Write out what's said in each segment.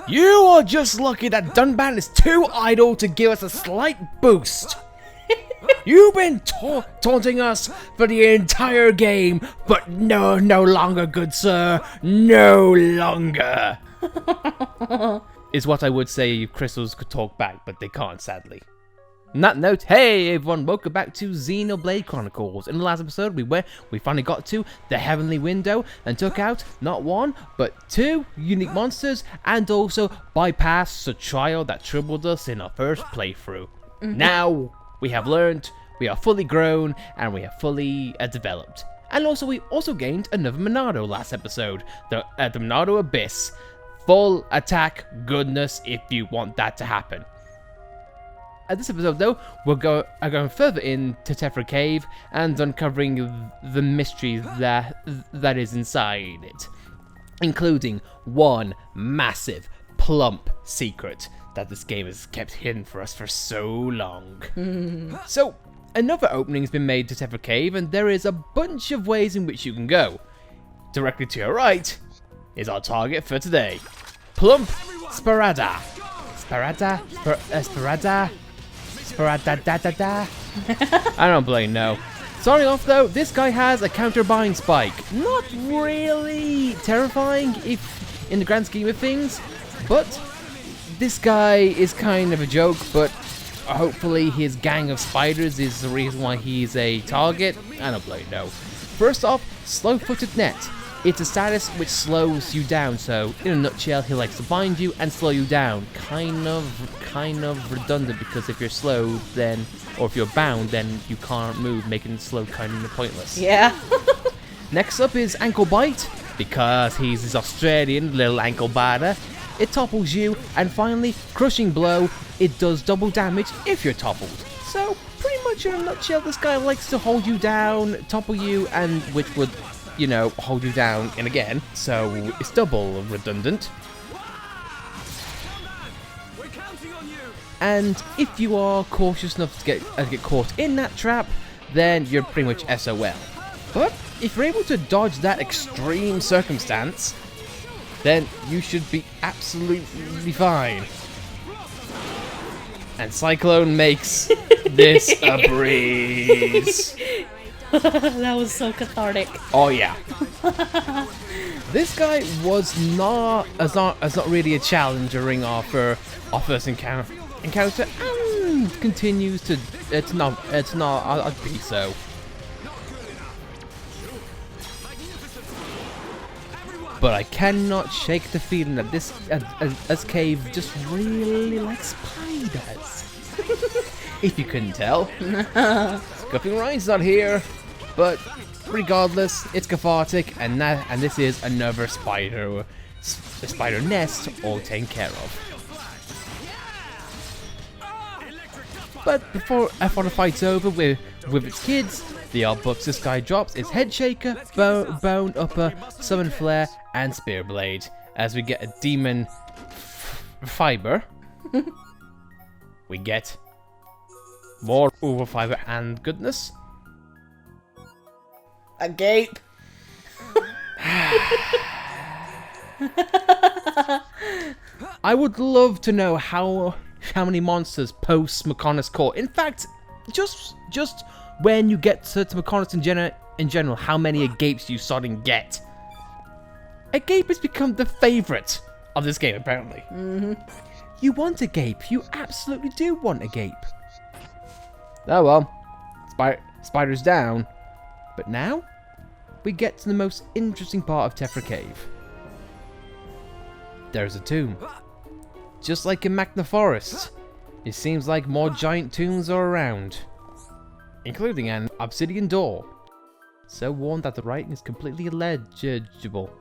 You are just lucky that Dunban is too idle to give us a slight boost. You've been taunting us for the entire game, but no longer, good sir. No longer. Is what I would say if crystals could talk back, but they can't, sadly. On that note, hey everyone, welcome back to Xenoblade Chronicles. In the last episode, we finally got to the Heavenly Window and took out not one, but two unique monsters, and also bypassed the trial that troubled us in our first playthrough. Now, we have learned, we are fully grown, and we are fully developed. And also, we also gained another Monado last episode, the Monado Abyss. Full attack goodness if you want that to happen. At this episode though, we're going further into Tephra Cave and uncovering the mystery that is inside it. Including one massive, plump secret that this game has kept hidden for us for so long. So, another opening has been made to Tephra Cave, and there is a bunch of ways in which you can go. Directly to your right is our target for today. Plump Sparada. Sparada. I don't bloody know. Starting off though, this guy has a counter-bind spike. Not really terrifying if in the grand scheme of things, but this guy is kind of a joke, but hopefully his gang of spiders is the reason why he's a target. I don't bloody know. First off, slow-footed net. It's a status which slows you down, so in a nutshell, he likes to bind you and slow you down. Kind of redundant, because if you're slowed, then, or if you're bound, then you can't move, making slow kind of pointless. Yeah. Next up is ankle bite, because he's this Australian little ankle biter. It topples you, and finally, crushing blow. It does double damage if you're toppled. So pretty much in a nutshell, this guy likes to hold you down, topple you, and which would, you know, hold you down and again, so it's double redundant. And if you are cautious enough to get caught in that trap, then you're pretty much SOL. But if you're able to dodge that extreme circumstance, then you should be absolutely fine. And Cyclone makes this a breeze. That was so cathartic. Oh yeah. This guy was not really a challenge during our first encounter, and continues to it's not I'd be so. But I cannot shake the feeling that this cave just really likes spiders. If you couldn't tell. Scuffing Ryan's not here, but regardless, it's cathartic, and this is another spider nest all taken care of. But before the fight's over with its kids, the odd bucks this guy drops is Head Shaker, Bone Upper, Summon Flare, and Spear Blade. As we get a Demon Fiber, we get more Uber Fiber and goodness. A gape. I would love to know how many monsters post Mechonis Court. In fact, just when you get to Mechonis in general, how many agapes you suddenly get. Agape has become the favourite of this game, apparently. You want a gape. You absolutely do want a gape. Oh well, spider's down. But now, we get to the most interesting part of Tephra Cave. There's a tomb. Just like in Magna Forest, it seems like more giant tombs are around, including an obsidian door, so worn that the writing is completely illegible.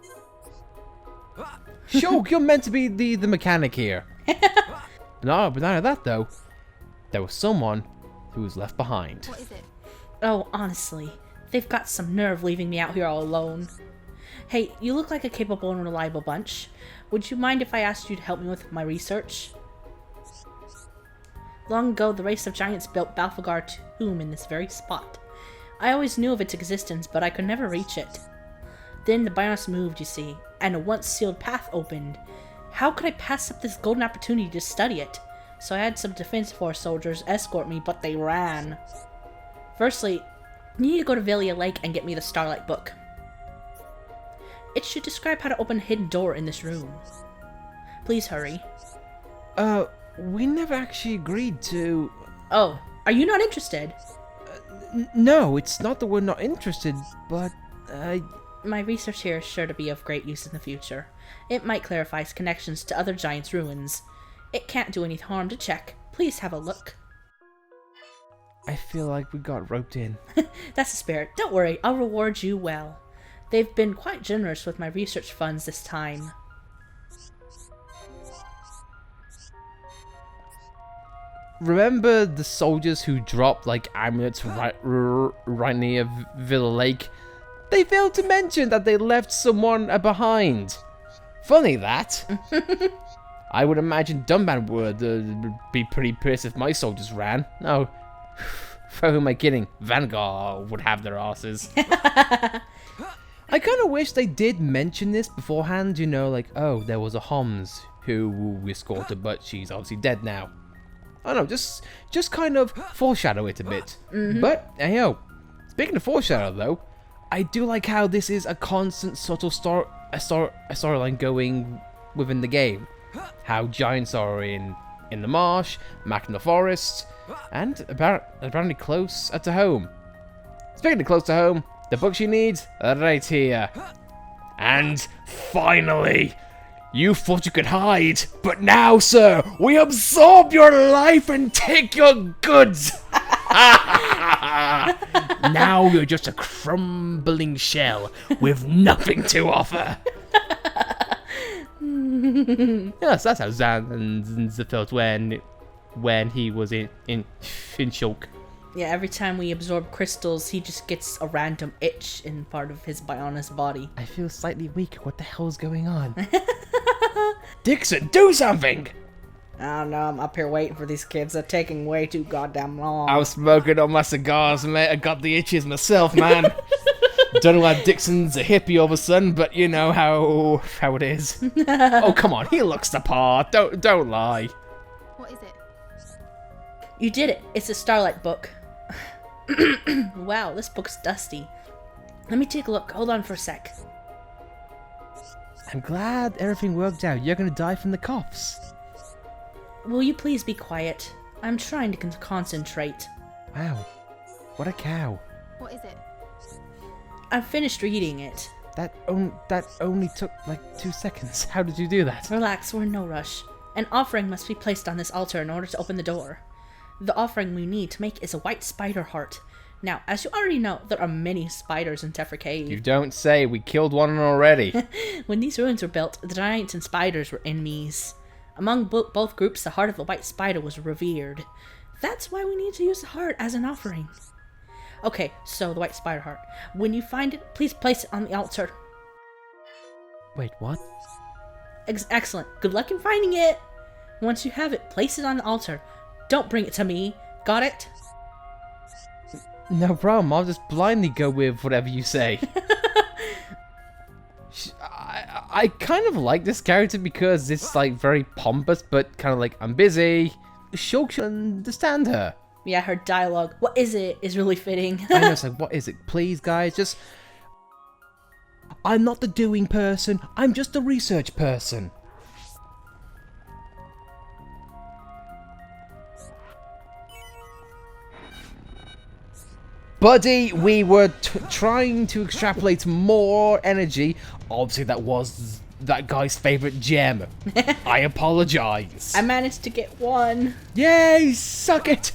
Sure, you're meant to be the mechanic here. No, but none of that though. There was someone who was left behind. What is it? Oh, honestly, they've got some nerve leaving me out here all alone. Hey, you look like a capable and reliable bunch. Would you mind if I asked you to help me with my research? Long ago, the race of giants built Bafalgar tomb in this very spot. I always knew of its existence, but I could never reach it. Then the Bionis moved, you see, and a once sealed path opened. How could I pass up this golden opportunity to study it? So I had some Defense Force soldiers escort me, but they ran. Firstly, you need to go to Velia Lake and get me the Starlight book. It should describe how to open a hidden door in this room. Please hurry. We never actually agreed to... Oh, are you not interested? No, it's not that we're not interested, but, My research here is sure to be of great use in the future. It might clarify its connections to other giants' ruins. It can't do any harm to check. Please have a look. I feel like we got roped in. That's the spirit. Don't worry, I'll reward you well. They've been quite generous with my research funds this time. Remember the soldiers who dropped, like, amulets right near Villa Lake? They failed to mention that they left someone behind. Funny that. I would imagine Dunban would be pretty pissed if my soldiers ran. No. For who am I kidding? Vanguard would have their asses. I kind of wish they did mention this beforehand, you know, like, oh, there was a Homs who we escorted, but she's obviously dead now. I don't know, just kind of foreshadow it a bit. But, hey, yo, speaking of foreshadow, though, I do like how this is a constant subtle storyline going within the game. How giants are in the marsh, back in the forest, and apparently close to home. Speaking of close to home, the books you need are right here. And finally, you thought you could hide, but now, sir, we absorb your life and take your goods. Now you're just a crumbling shell with nothing to offer. Yes, that's how Zan felt when he was in shock. Yeah, every time we absorb crystals, he just gets a random itch in part of his Bionis body. I feel slightly weak. What the hell's going on? Dixon, do something! I don't know, I'm up here waiting for these kids. They're taking way too goddamn long. I was smoking on my cigars, mate. I got the itches myself, man. Don't know why Dixon's a hippie all of a sudden, but you know how it is. Oh, come on, he looks the part. Don't lie. What is it? You did it. It's a Starlight book. Wow, this book's dusty. Let me take a look. Hold on for a sec. I'm glad everything worked out. You're gonna die from the coughs. Will you please be quiet? I'm trying to concentrate. Wow, what a cow. What is it? I've finished reading it. That only took like 2 seconds. How did you do that? Relax, we're in no rush. An offering must be placed on this altar in order to open the door. The offering we need to make is a white spider heart. Now, as you already know, there are many spiders in Tephra Cave. You don't say. We killed one already. When these ruins were built, the giants and spiders were enemies. Among both groups, the heart of the white spider was revered. That's why we need to use the heart as an offering. Okay, so the white spider heart. When you find it, please place it on the altar. Wait, what? Excellent. Good luck in finding it. Once you have it, place it on the altar. Don't bring it to me. Got it? No problem. I'll just blindly go with whatever you say. I kind of like this character because it's like very pompous, but kind of like, I'm busy. She'll understand her. Yeah, her dialogue, what is it, is really fitting. I know, it's like, what is it? Please, guys, just... I'm not the doing person. I'm just the research person. Buddy, we were trying to extrapolate more energy. Obviously, that was that guy's favorite gem. I apologize. I managed to get one. Yay, suck it.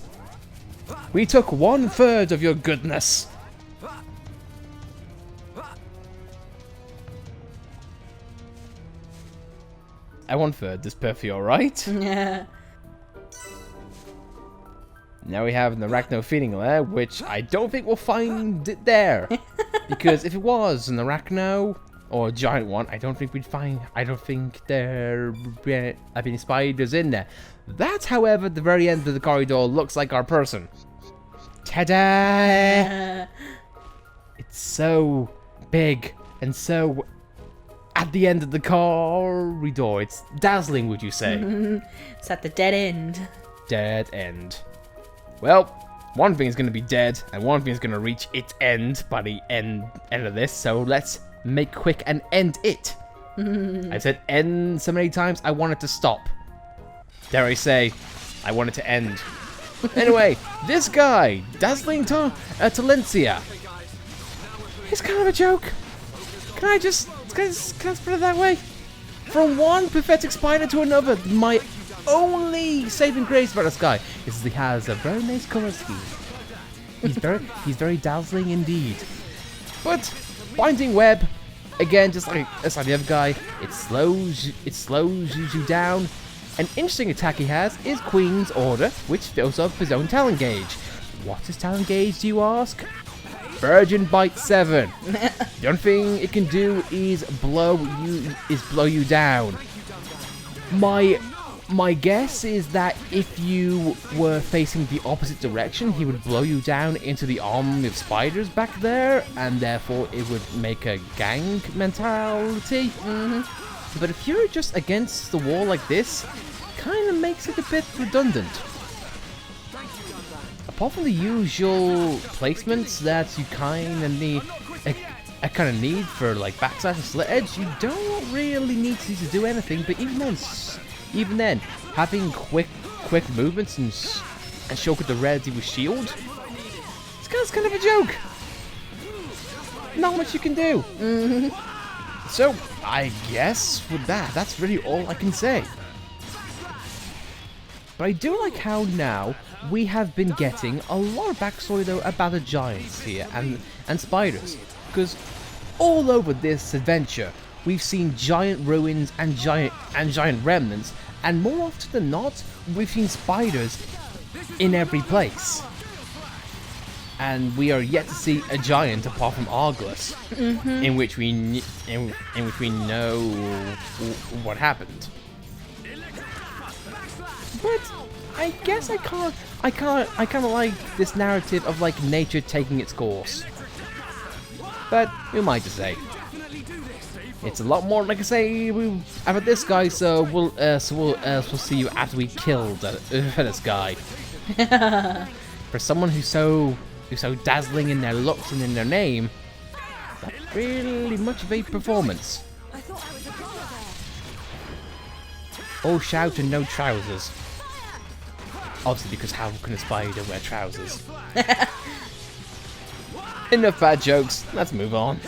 We took 1/3 of your goodness. I 1/3 is perfectly alright. Yeah. Now we have an arachno feeding lair, which I don't think we'll find it there. Because if it was an arachno, or a giant one, I don't think there have any spiders in there. That, however, at the very end of the corridor looks like our person. Ta-da! It's so big And so, at the end of the corridor, it's dazzling, would you say? It's at the dead end. Dead end. Well, one thing is going to be dead, and one thing is going to reach its end by the end of this, so let's make quick and end it. I said end so many times, I want it to stop. Dare I say, I want it to end. Anyway, this guy, Dazzling Talencia. He's kind of a joke. Can I just put it that way? From one pathetic spider to another, my only saving grace about this guy is he has a very nice color scheme. He's very dazzling indeed. But binding web, again, just like the other guy, it slows you down. An interesting attack he has is Queen's Order, which fills up his own talent gauge. What's his talent gauge, do you ask? Virgin Bite 7. The only thing it can do is blow you down. My guess is that if you were facing the opposite direction, he would blow you down into the army of spiders back there, and therefore it would make a gang mentality. But if you're just against the wall like this, kind of makes it a bit redundant. Apart from the usual placements that you kind of need for like backslash and slit edge, you don't really need to do anything. But even then, having quick movements and Shulk with the ready with shield, it's kind of a joke. Not much you can do. So I guess with that's really all I can say. But I do like how now we have been getting a lot of backstory though about the giants here and spiders, because all over this adventure we've seen giant ruins and giant remnants, and more often than not we've seen spiders in every place. And we are yet to see a giant apart from Arglus, in which we know what happened. But I guess I kind of like this narrative of like nature taking its course. But who am I to say? It's a lot more, like I say, about this guy. So we'll see you after we killed this guy. For someone who's so dazzling in their looks and in their name, that's really much of a performance. All shout and no trousers. Obviously, because how can a spider wear trousers? Enough bad jokes, let's move on.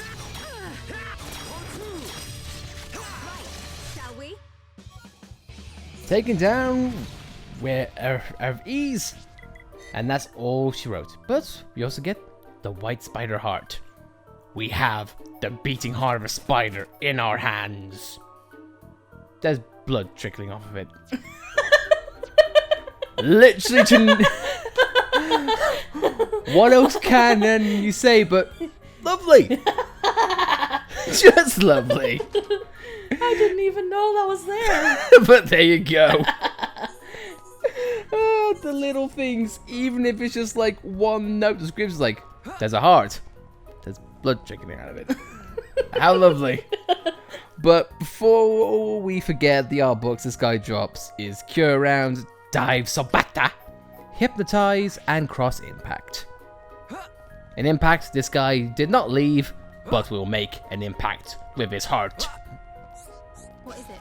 Shall we? Taken down of ease. And that's all she wrote. But we also get the white spider heart. We have the beating heart of a spider in our hands. There's blood trickling off of it. Literally to... What else can you say but lovely? Just lovely. I didn't even know that was there. But there you go. The little things, even if it's just like one note description, like there's a heart, there's blood trickling out of it. How lovely. But before we forget the art books this guy drops is Cure Round, Dive Sabata, Hypnotize, and Cross Impact. In Impact, this guy did not leave, but will make an impact with his heart. What is it?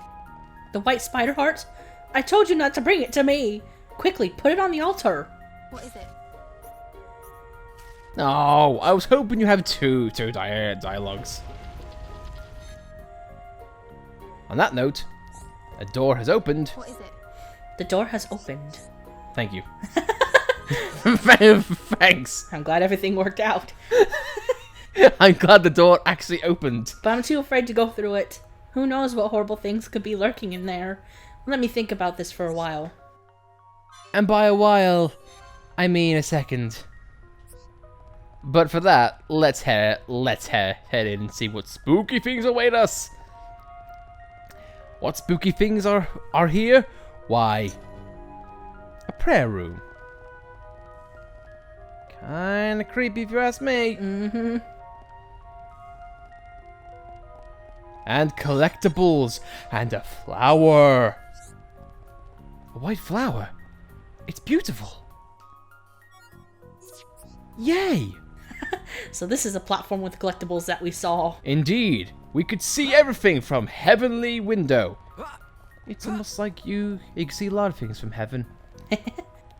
The white spider heart? I told you not to bring it to me. Quickly, put it on the altar. What is it? Oh, I was hoping you have two dialogues. On that note, a door has opened. What is it? The door has opened. Thank you. Thanks. I'm glad everything worked out. I'm glad the door actually opened. But I'm too afraid to go through it. Who knows what horrible things could be lurking in there. Let me think about this for a while. And by a while, I mean a second. But for that, let's head in and see what spooky things await us. What spooky things are here? Why, a prayer room. Kinda creepy if you ask me. and collectibles, and a flower. A white flower. It's beautiful. Yay! So this is a platform with collectibles that we saw. Indeed, we could see everything from heavenly window. It's almost like you can see a lot of things from heaven.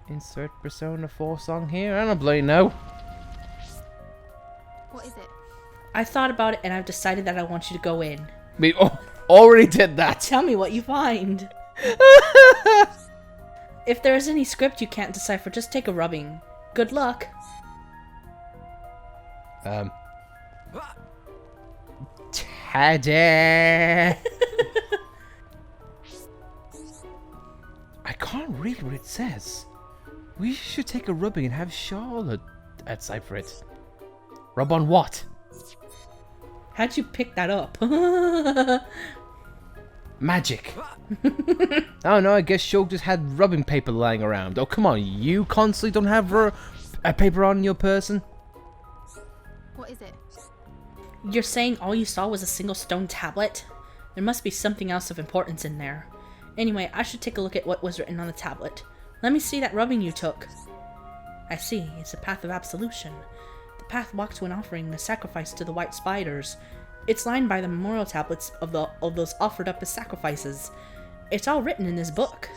Insert Persona 4 song here. I don't bloody know. What is it? I thought about it and I've decided that I want you to go in. We already did that. Tell me what you find. If there is any script you can't decipher, just take a rubbing. Good luck. Ta-da! I can't read what it says. We should take a rubbing and have Charlotte decipher it. Rub on what? How'd you pick that up? Magic. Oh no, I guess Shulk just had rubbing paper lying around. Oh come on, you constantly don't have a paper on your person? What is it? You're saying all you saw was a single stone tablet? There must be something else of importance in there. Anyway, I should take a look at what was written on the tablet. Let me see that rubbing you took. I see, it's a path of absolution. The path walks to an offering, a sacrifice to the white spiders. It's lined by the memorial tablets of those offered up as sacrifices. It's all written in this book.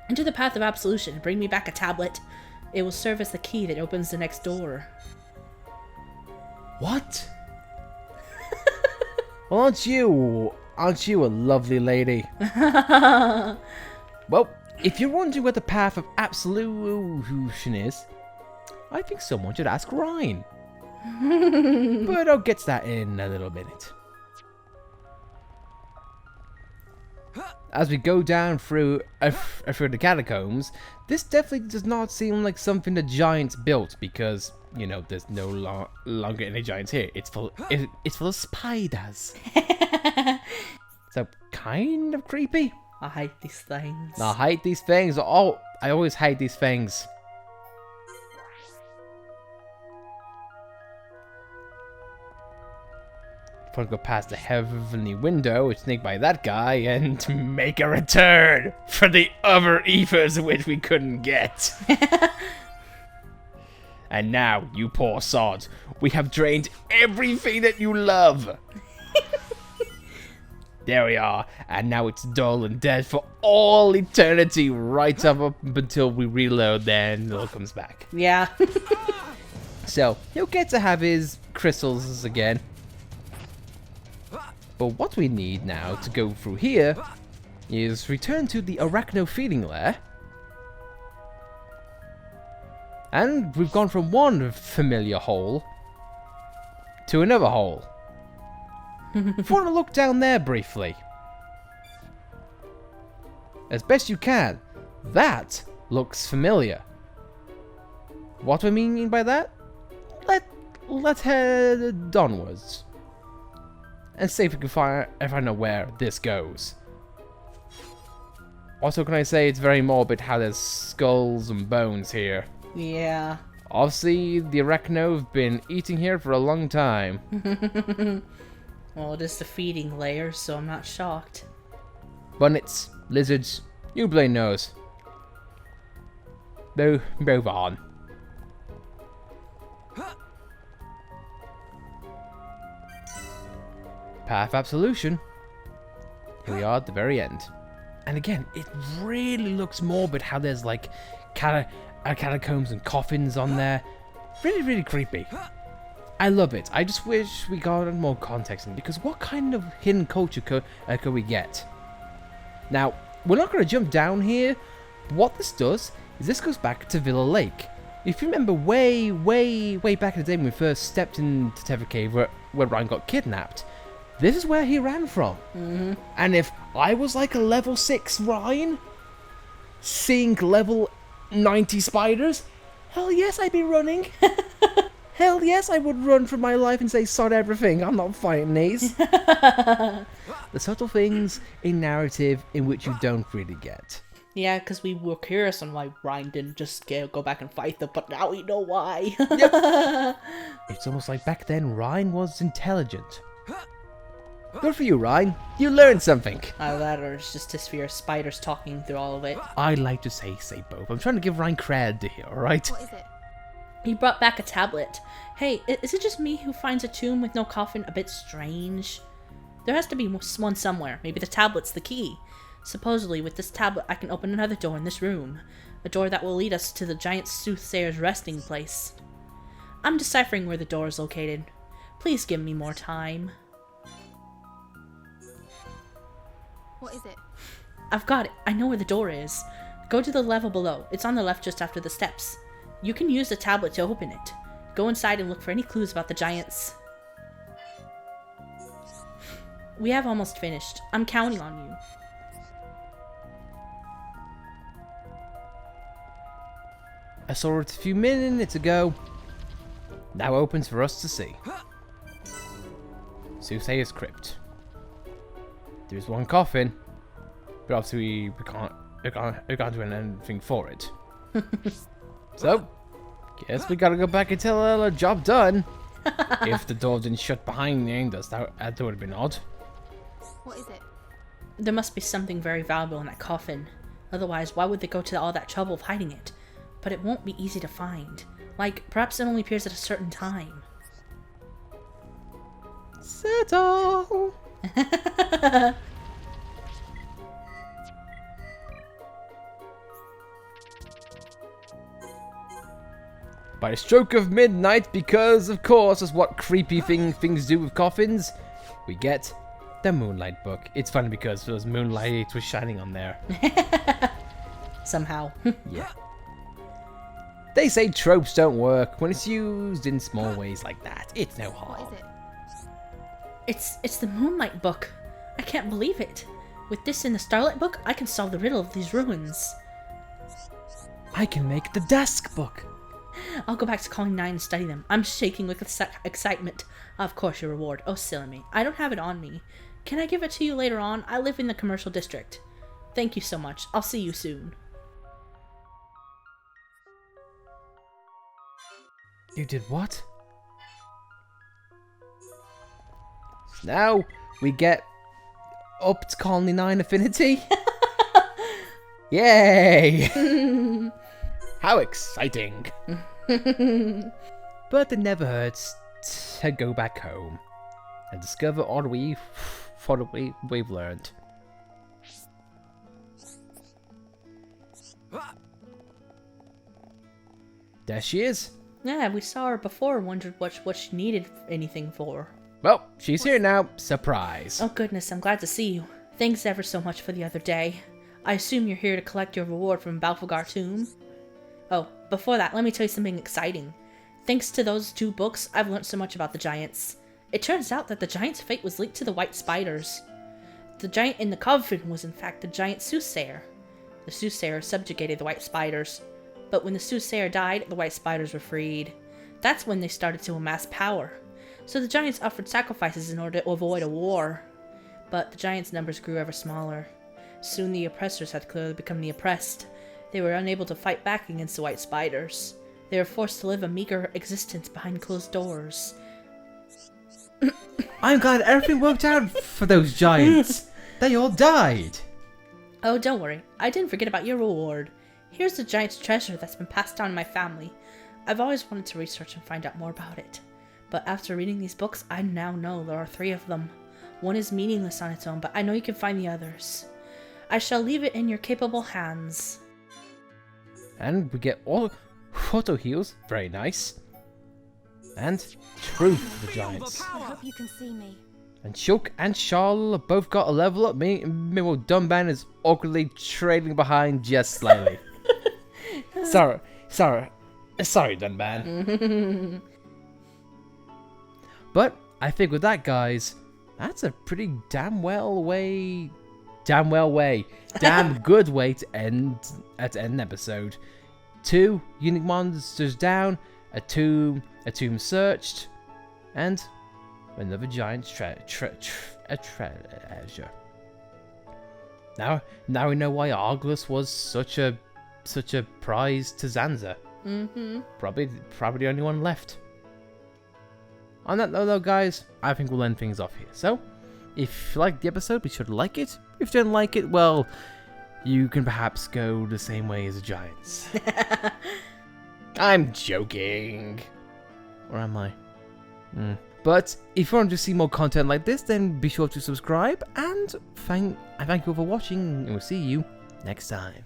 Into the path of absolution, bring me back a tablet. It will serve as the key that opens the next door. What? Well, aren't you a lovely lady? Well, if you're wondering what the path of absolution is, I think someone should ask Ryan. But I'll get to that in a little minute. As we go down through the catacombs, this definitely does not seem like something the giants built because, you know, there's no longer any giants here. It's full of spiders. So kind of creepy. I hate these things. I hate these things. Oh, I always hate these things. If I go past the heavenly window, sneak by that guy, and make a return for the other ethers which we couldn't get. And now, you poor sod, we have drained everything that you love. There we are, and now it's dull and dead for all eternity, right up until we reload, then it all comes back. Yeah. So, he'll get to have his crystals again. But what we need now to go through here is return to the Arachno feeding lair. And we've gone from one familiar hole to another hole. If you want to look down there briefly, as best you can, that looks familiar. What do I mean by that? Let's head onwards and see if we can find if I know where this goes. Also, can I say it's very morbid how there's skulls and bones here. Yeah. Obviously, the Arachno have been eating here for a long time. Well, it is the feeding layer, so I'm not shocked. Bunnets, lizards, you blame knows. Move on. Path of Absolution. Here we are at the very end. And again, it really looks morbid how there's like catacombs and coffins on there. Really, really creepy. I love it. I just wish we got more context in it, because what kind of hidden culture could we get? Now, we're not going to jump down here. What this does is this goes back to Villa Lake. If you remember way back in the day when we first stepped into Tephra Cave where Ryan got kidnapped, this is where he ran from. Mm-hmm. And if I was like a level 6 Ryan, seeing level 90 spiders, hell yes, I'd be running. Hell yes, I would run for my life and say, sod everything, I'm not fighting these. The subtle things in narrative in which you don't really get. Yeah, because we were curious on why Ryan didn't just go back and fight them, but now we know why. Yep. It's almost like back then Ryan was intelligent. Good for you, Ryan. You learned something. That or it's just a sphere of spiders talking through all of it. I like to say both. I'm trying to give Ryan cred here, alright? What is it? He brought back a tablet. Hey, is it just me who finds a tomb with no coffin a bit strange? There has to be one somewhere. Maybe the tablet's the key. Supposedly, with this tablet, I can open another door in this room. A door that will lead us to the giant soothsayer's resting place. I'm deciphering where the door is located. Please give me more time. What is it? I've got it. I know where the door is. Go to the level below. It's on the left just after the steps. You can use the tablet to open it. Go inside and look for any clues about the giants. We have almost finished. I'm counting on you. I saw it a few minutes ago. Now opens for us to see. Soothsayer's Crypt. There's one coffin, but obviously we can't do anything for it. So, guess we gotta go back and tell her the job done. If the door didn't shut behind us, that would have been odd. What is it? There must be something very valuable in that coffin. Otherwise, why would they go to all that trouble of hiding it? But it won't be easy to find. Like, perhaps it only appears at a certain time. Settle! By the stroke of midnight, because of course that's what creepy things do with coffins, we get the Moonlight book. It's funny because there was moonlight was shining on there. Somehow. Yeah. They say tropes don't work when it's used in small ways like that. It's no harm. What is it? It's the Moonlight book. I can't believe it. With this in the Starlight book, I can solve the riddle of these ruins. I can make the desk book. I'll go back to calling 9 and study them. I'm shaking with excitement. Of course, your reward. Oh, silly me. I don't have it on me. Can I give it to you later on? I live in the commercial district. Thank you so much. I'll see you soon. You did what? Now we get up to Colony 9 Affinity. Yay! How exciting! But it never hurts to go back home and discover all we've learned. There she is. Yeah, we saw her before, wondered what she needed anything for. Well, she's here now. Surprise. Oh goodness, I'm glad to see you. Thanks ever so much for the other day. I assume you're here to collect your reward from Bafalgar tomb? Oh, before that, let me tell you something exciting. Thanks to those 2 books, I've learned so much about the giants. It turns out that the giant's fate was linked to the white spiders. The giant in the coffin was in fact the giant soothsayer. The soothsayer subjugated the white spiders. But when the soothsayer died, the white spiders were freed. That's when they started to amass power. So the giants offered sacrifices in order to avoid a war. But the giants' numbers grew ever smaller. Soon the oppressors had clearly become the oppressed. They were unable to fight back against the white spiders. They were forced to live a meager existence behind closed doors. I'm glad everything worked out for those giants. They all died. Oh, don't worry. I didn't forget about your reward. Here's the giant's treasure that's been passed down in my family. I've always wanted to research and find out more about it. But after reading these books, I now know there are 3 of them. One is meaningless on its own, but I know you can find the others. I shall leave it in your capable hands. And we get all photo heals. Very nice. And Truth for the giants. I hope you can see me. And Shulk and Charl both got a level up. Meanwhile, Dunban is awkwardly trailing behind just slightly. Sorry, Dunban. But I think with that, guys, that's a pretty damn good way to end an episode. 2 unique monsters down, a tomb searched, and another giant treasure. Now we know why Arglus was such a prize to Zanza. Probably the only one left. On that note, though, guys, I think we'll end things off here. So, If you liked the episode, be sure to like it. If you don't like it, well, you can perhaps go the same way as the Giants. I'm joking. Or am I? But if you want to see more content like this, then be sure to subscribe, and I thank you for watching, and we'll see you next time.